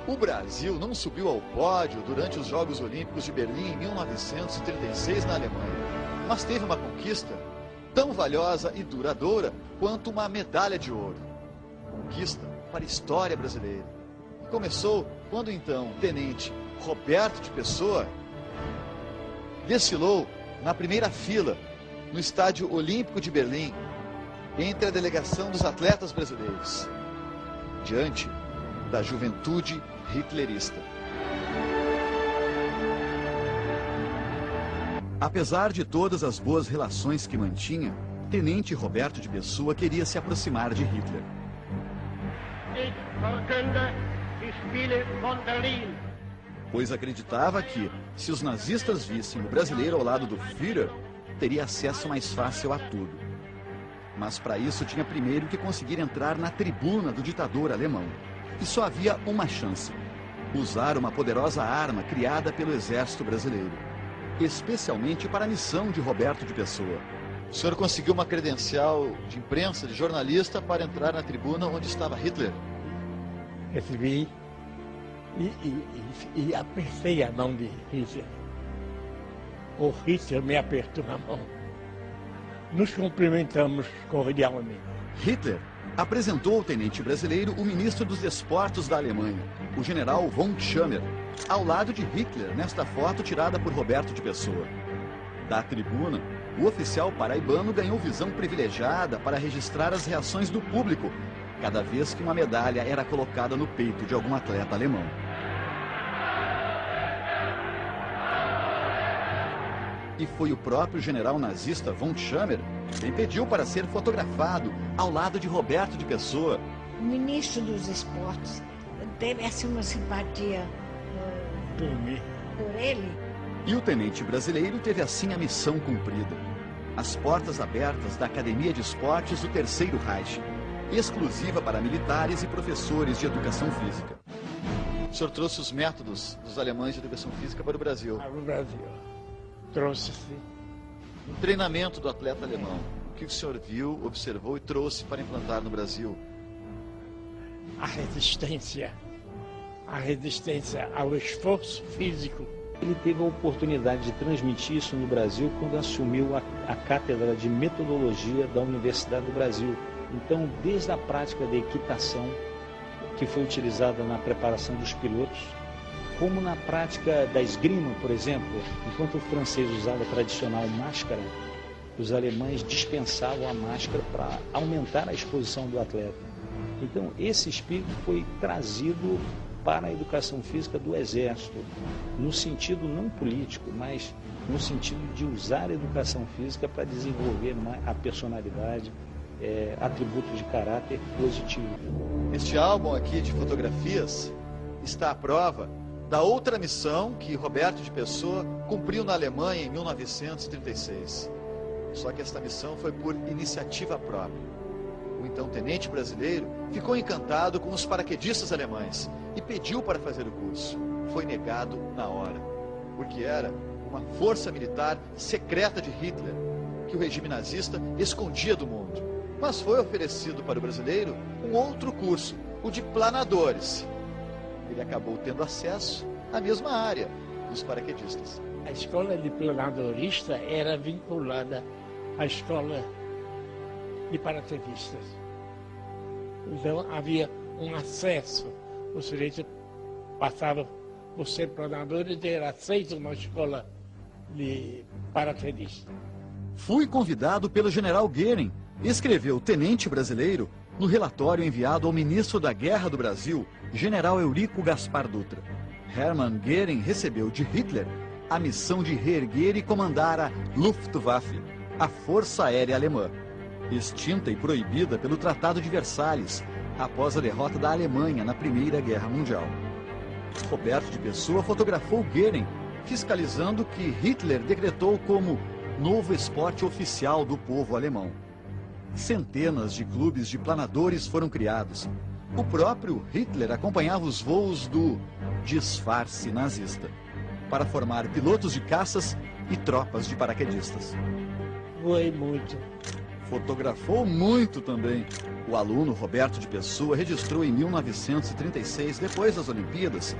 O Brasil não subiu ao pódio durante os Jogos Olímpicos de Berlim em 1936 na Alemanha, mas teve uma conquista tão valiosa e duradoura quanto uma medalha de ouro. Conquista para a história brasileira. Começou quando então o tenente Roberto de Pessoa desfilou na primeira fila no Estádio Olímpico de Berlim, entre a delegação dos atletas brasileiros, diante da juventude hitlerista. Apesar de todas as boas relações que mantinha, Tenente Roberto de Pessoa queria se aproximar de Hitler. Pois acreditava que, se os nazistas vissem o brasileiro ao lado do Führer, teria acesso mais fácil a tudo. Mas para isso tinha primeiro que conseguir entrar na tribuna do ditador alemão. E só havia uma chance: usar uma poderosa arma criada pelo exército brasileiro, especialmente para a missão de Roberto de Pessoa. O senhor conseguiu uma credencial de imprensa, de jornalista, para entrar na tribuna onde estava Hitler? Recebi e apertei a mão de Hitler. O Hitler me apertou a mão. Nos cumprimentamos cordialmente. Hitler apresentou ao tenente brasileiro o ministro dos Desportos da Alemanha, o general von Schammer, ao lado de Hitler nesta foto tirada por Roberto de Pessoa. Da tribuna, o oficial paraibano ganhou visão privilegiada para registrar as reações do público cada vez que uma medalha era colocada no peito de algum atleta alemão. E foi o próprio general nazista von Schammer quem pediu para ser fotografado ao lado de Roberto de Pessoa. O ministro dos Esportes teve assim uma simpatia por ele. E o tenente brasileiro teve assim a missão cumprida. As portas abertas da Academia de Esportes do Terceiro Reich, exclusiva para militares e professores de educação física. O senhor trouxe os métodos dos alemães de educação física para o Brasil. Para o Brasil. Trouxe-se. O treinamento do atleta alemão. O que o senhor viu, observou e trouxe para implantar no Brasil? A resistência ao esforço físico. Ele teve a oportunidade de transmitir isso no Brasil quando assumiu a cátedra de metodologia da Universidade do Brasil. Então, desde a prática da equitação, que foi utilizada na preparação dos pilotos, como na prática da esgrima, por exemplo, enquanto o francês usava a tradicional máscara, os alemães dispensavam a máscara para aumentar a exposição do atleta. Então, esse espírito foi trazido para a educação física do Exército, no sentido não político, mas no sentido de usar a educação física para desenvolver a personalidade, atributos de caráter positivo. Este álbum aqui de fotografias está à prova da outra missão que Roberto de Pessoa cumpriu na Alemanha em 1936. Só que esta missão foi por iniciativa própria. O então tenente brasileiro ficou encantado com os paraquedistas alemães e pediu para fazer o curso. Foi negado na hora, porque era uma força militar secreta de Hitler, que o regime nazista escondia do mundo. Mas foi oferecido para o brasileiro um outro curso, o de planadores. Ele acabou tendo acesso à mesma área dos paraquedistas. A escola de planadorista era vinculada à escola de paraquedistas. Então havia um acesso. O sujeito passava por ser planador e ter aceito na escola de paraquedistas. Fui convidado pelo general Goering, escreveu tenente brasileiro no relatório enviado ao ministro da Guerra do Brasil, general Eurico Gaspar Dutra. Hermann Goering recebeu de Hitler a missão de reerguer e comandar a Luftwaffe, a Força Aérea Alemã, extinta e proibida pelo Tratado de Versalhes, após a derrota da Alemanha na Primeira Guerra Mundial. Roberto de Pessoa fotografou Goering, fiscalizando que Hitler decretou como novo esporte oficial do povo alemão. Centenas de clubes de planadores foram criados. O próprio Hitler acompanhava os voos do disfarce nazista, para formar pilotos de caças e tropas de paraquedistas. Voei muito. Fotografou muito também. O aluno Roberto de Pessoa registrou em 1936, depois das Olimpíadas,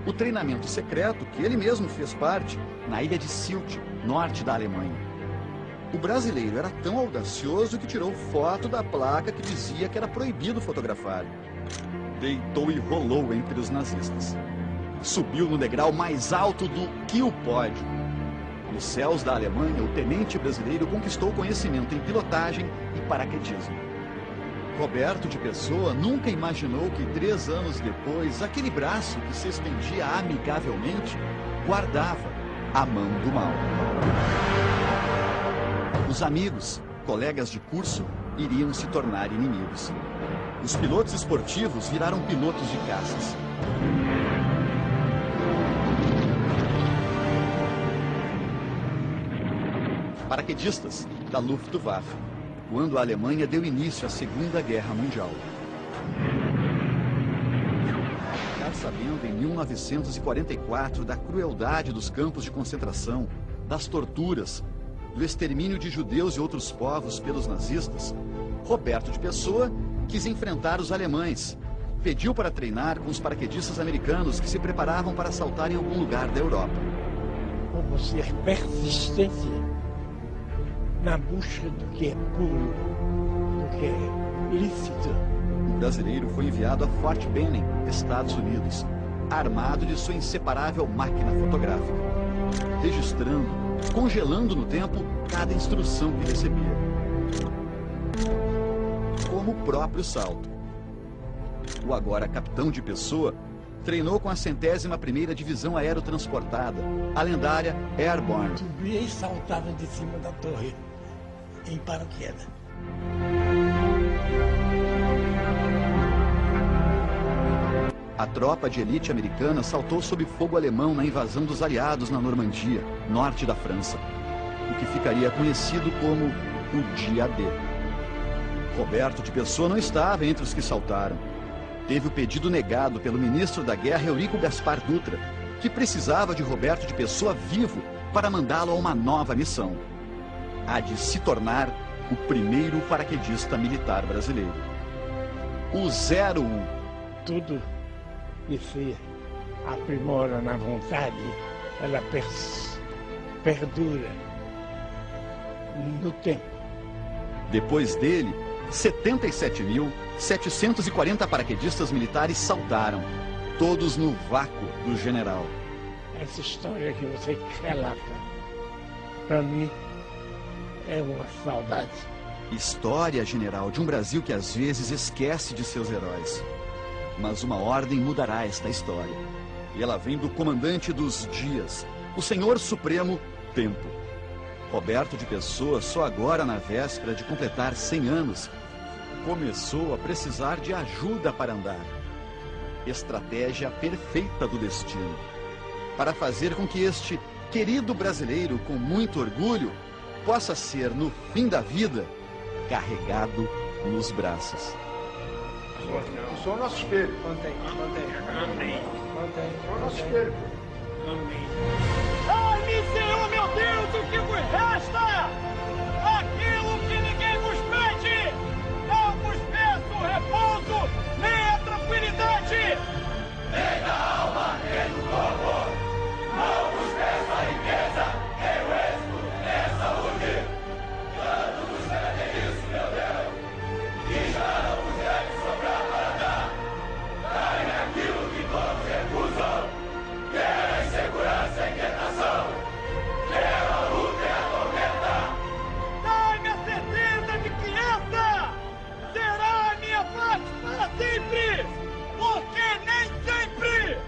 o treinamento secreto que ele mesmo fez parte na ilha de Sylt, norte da Alemanha. O brasileiro era tão audacioso que tirou foto da placa que dizia que era proibido fotografar. Deitou e rolou entre os nazistas. Subiu no degrau mais alto do que o pódio. Nos céus da Alemanha, o tenente brasileiro conquistou conhecimento em pilotagem e paraquedismo. Roberto de Pessoa nunca imaginou que 3 anos depois, aquele braço que se estendia amigavelmente, guardava a mão do mal. Os amigos, colegas de curso, iriam se tornar inimigos. Os pilotos esportivos viraram pilotos de caças. Paraquedistas da Luftwaffe, quando a Alemanha deu início à Segunda Guerra Mundial. Já sabendo em 1944 da crueldade dos campos de concentração, das torturas, do extermínio de judeus e outros povos pelos nazistas, Roberto de Pessoa quis enfrentar os alemães. Pediu para treinar com os paraquedistas americanos que se preparavam para saltar em algum lugar da Europa. Como ser persistente na busca do que é puro, do que é ilícito. O brasileiro foi enviado a Fort Benning, Estados Unidos, armado de sua inseparável máquina fotográfica, registrando, congelando no tempo cada instrução que recebia. Como o próprio salto. O agora capitão de Pessoa treinou com a 101ª Divisão Aerotransportada, a lendária Airborne. Subia e saltava de cima da torre, em paraquedas. A tropa de elite americana saltou sob fogo alemão na invasão dos aliados na Normandia, norte da França, o que ficaria conhecido como o Dia D. Roberto de Pessoa não estava entre os que saltaram. Teve o pedido negado pelo ministro da Guerra, Eurico Gaspar Dutra, que precisava de Roberto de Pessoa vivo para mandá-lo a uma nova missão. A de se tornar o primeiro paraquedista militar brasileiro. O 01. Tudo que se aprimora na vontade, ela perdura no tempo. Depois dele, 77.740 paraquedistas militares saltaram, todos no vácuo do general. Essa história que você relata, para mim, é uma saudade. História, general, de um Brasil que às vezes esquece de seus heróis. Mas uma ordem mudará esta história. E ela vem do comandante dos dias, o Senhor Supremo Tempo. Roberto de Pessoa, só agora na véspera de completar 100 anos, começou a precisar de ajuda para andar. Estratégia perfeita do destino. Para fazer com que este querido brasileiro, com muito orgulho, possa ser, no fim da vida, carregado nos braços. Eu sou o nosso espelho. Mantém. Amém. Sou o nosso espelho. Amém. Ai-me, Senhor, meu Deus, o que vos resta? Aquilo que ninguém vos pede. Não vos peço repouso, nem a tranquilidade. Nem da alma, nem do corpo. Não vos peço a riqueza, nem o êxito, nem a saúde. Tanto vos pede isso, meu Deus, que já não vos deve sobrar para dar. Dai-me aquilo que todos recusam. Quero a insegurança e a inquietação. Quero a luta e a tormenta. Dai-me a certeza de que essa será a minha parte para sempre. Porque nem sempre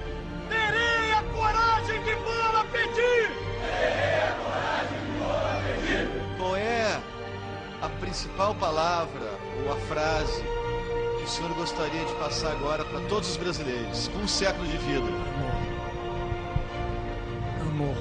terei a coragem de vou-la pedir. Terei a coragem de vou-la pedir. Qual é a principal palavra ou a frase que o senhor gostaria de passar agora para todos os brasileiros, com um século de vida? Amor.